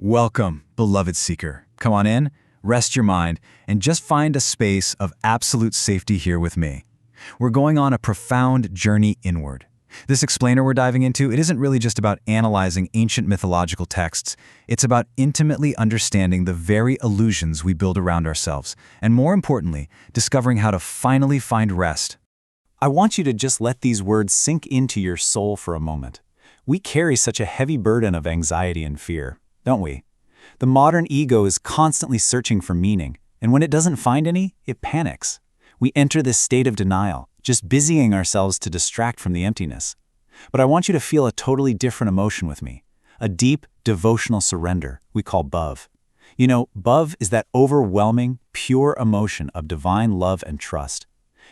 Welcome, beloved seeker. Come on in, rest your mind, and just find a space of absolute safety here with me. We're going on a profound journey inward. This explainer we're diving into, it isn't really just about analyzing ancient mythological texts. It's about intimately understanding the very illusions we build around ourselves, and more importantly, discovering how to finally find rest. I want you to just let these words sink into your soul for a moment. We carry such a heavy burden of anxiety and fear, don't we? The modern ego is constantly searching for meaning, and when it doesn't find any, it panics. We enter this state of denial, just busying ourselves to distract from the emptiness. But I want you to feel a totally different emotion with me, a deep, devotional surrender we call bhav. You know, bhav is that overwhelming, pure emotion of divine love and trust.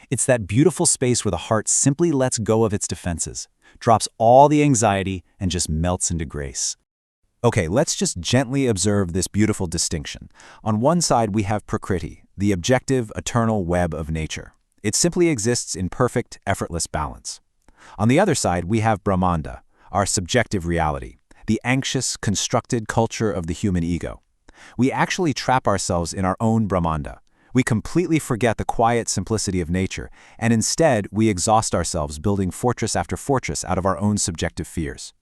It's that beautiful space where the heart simply lets go of its defenses, drops all the anxiety, and just melts into grace. Okay, let's just gently observe this beautiful distinction. On one side, we have Prakriti, the objective, eternal web of nature. It simply exists in perfect, effortless balance. On the other side, we have Brahmanda, our subjective reality, the anxious, constructed culture of the human ego. We actually trap ourselves in our own Brahmanda. We completely forget the quiet simplicity of nature, and instead, we exhaust ourselves building fortress after fortress out of our own subjective fears.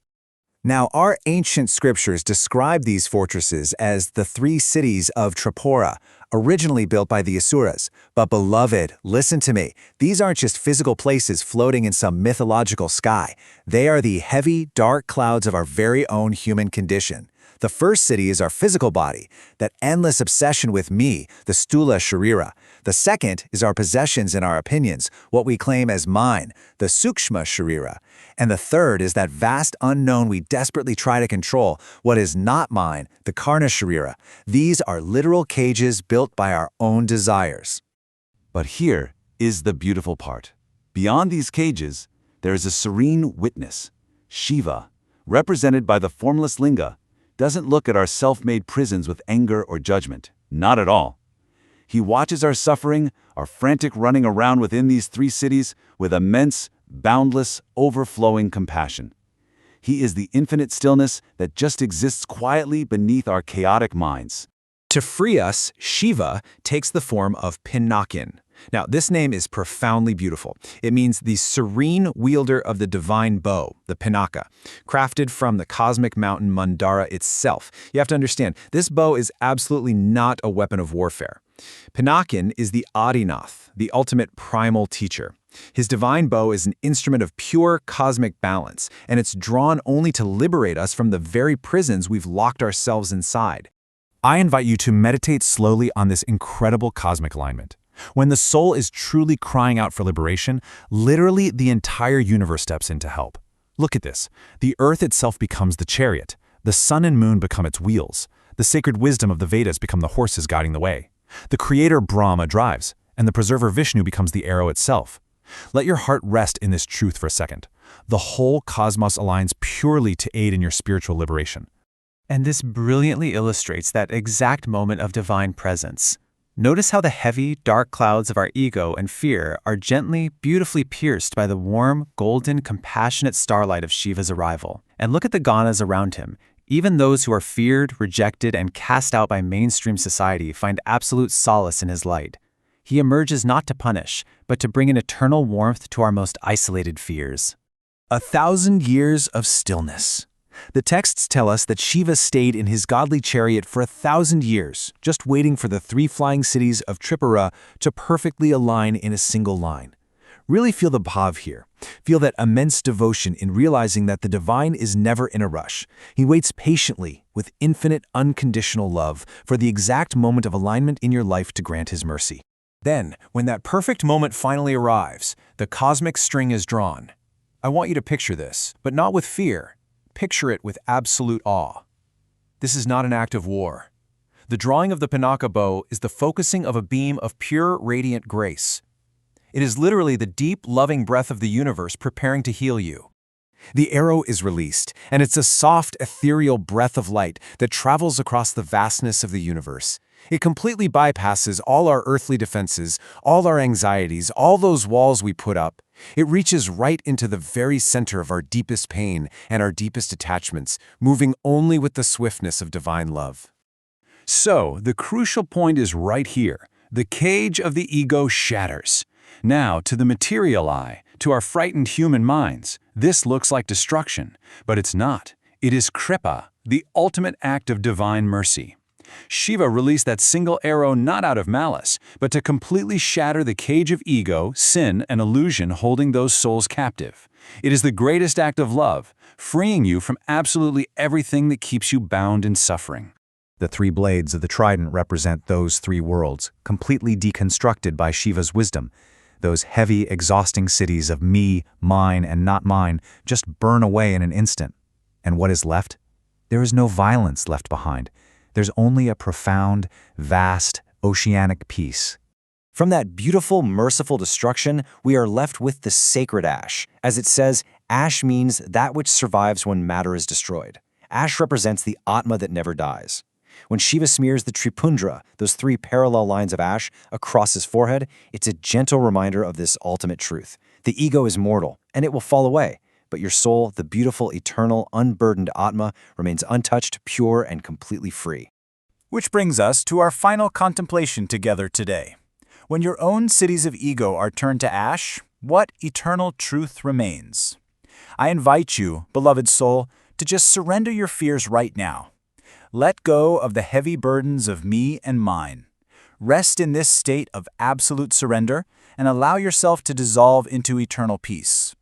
Now, our ancient scriptures describe these fortresses as the 3 cities of Tripura, originally built by the Asuras. But beloved, listen to me. These aren't just physical places floating in some mythological sky. They are the heavy, dark clouds of our very own human condition. The first city is our physical body, that endless obsession with me, the stula sharira. The second is our possessions and our opinions, what we claim as mine, the sukshma sharira. And the third is that vast unknown we desperately try to control, what is not mine, the karna sharira. These are literal cages built by our own desires. But here is the beautiful part. Beyond these cages, there is a serene witness. Shiva, represented by the formless linga, doesn't look at our self-made prisons with anger or judgment. Not at all. He watches our suffering, our frantic running around within these 3 cities with immense, boundless, overflowing compassion. He is the infinite stillness that just exists quietly beneath our chaotic minds. To free us, Shiva takes the form of Pinākin. Now, this name is profoundly beautiful. It means the serene wielder of the divine bow, the Pinaka, crafted from the cosmic mountain Mandara itself. You have to understand, this bow is absolutely not a weapon of warfare. Pinākin is the Adinath, the ultimate primal teacher. His divine bow is an instrument of pure cosmic balance, and it's drawn only to liberate us from the very prisons we've locked ourselves inside. I invite you to meditate slowly on this incredible cosmic alignment. When the soul is truly crying out for liberation, literally the entire universe steps in to help. Look at this. The earth itself becomes the chariot. The sun and moon become its wheels. The sacred wisdom of the Vedas become the horses guiding the way. The creator Brahma drives, and the preserver Vishnu becomes the arrow itself. Let your heart rest in this truth for a second. The whole cosmos aligns purely to aid in your spiritual liberation. And this brilliantly illustrates that exact moment of divine presence. Notice how the heavy, dark clouds of our ego and fear are gently, beautifully pierced by the warm, golden, compassionate starlight of Shiva's arrival. And look at the ganas around him. Even those who are feared, rejected, and cast out by mainstream society find absolute solace in his light. He emerges not to punish, but to bring an eternal warmth to our most isolated fears. 1,000 years of stillness. The texts tell us that Shiva stayed in his godly chariot for 1,000 years, just waiting for the 3 flying cities of Tripura to perfectly align in a single line. Really feel the bhav here. Feel that immense devotion in realizing that the divine is never in a rush. He waits patiently, with infinite, unconditional love, for the exact moment of alignment in your life to grant his mercy. Then, when that perfect moment finally arrives, the cosmic string is drawn. I want you to picture this, but not with fear. Picture it with absolute awe. This is not an act of war. The drawing of the Pinaka bow is the focusing of a beam of pure, radiant grace. It is literally the deep, loving breath of the universe preparing to heal you. The arrow is released, and it's a soft, ethereal breath of light that travels across the vastness of the universe. It completely bypasses all our earthly defenses, all our anxieties, all those walls we put up. It reaches right into the very center of our deepest pain and our deepest attachments, moving only with the swiftness of divine love. So, the crucial point is right here. The cage of the ego shatters. Now, to the material eye, to our frightened human minds, this looks like destruction, but it's not. It is Kripa, the ultimate act of divine mercy. Shiva released that single arrow not out of malice, but to completely shatter the cage of ego, sin, and illusion holding those souls captive. It is the greatest act of love, freeing you from absolutely everything that keeps you bound in suffering. The three blades of the trident represent those three worlds, completely deconstructed by Shiva's wisdom. Those heavy, exhausting cities of me, mine, and not mine just burn away in an instant. And what is left? There is no violence left behind. There's only a profound, vast, oceanic peace. From that beautiful, merciful destruction, we are left with the sacred ash. As it says, ash means that which survives when matter is destroyed. Ash represents the Atma that never dies. When Shiva smears the Tripundra, those three parallel lines of ash, across his forehead, it's a gentle reminder of this ultimate truth. The ego is mortal, and it will fall away. But your soul, the beautiful, eternal, unburdened Atma, remains untouched, pure, and completely free. Which brings us to our final contemplation together today. When your own cities of ego are turned to ash, what eternal truth remains? I invite you, beloved soul, to just surrender your fears right now. Let go of the heavy burdens of me and mine. Rest in this state of absolute surrender and allow yourself to dissolve into eternal peace.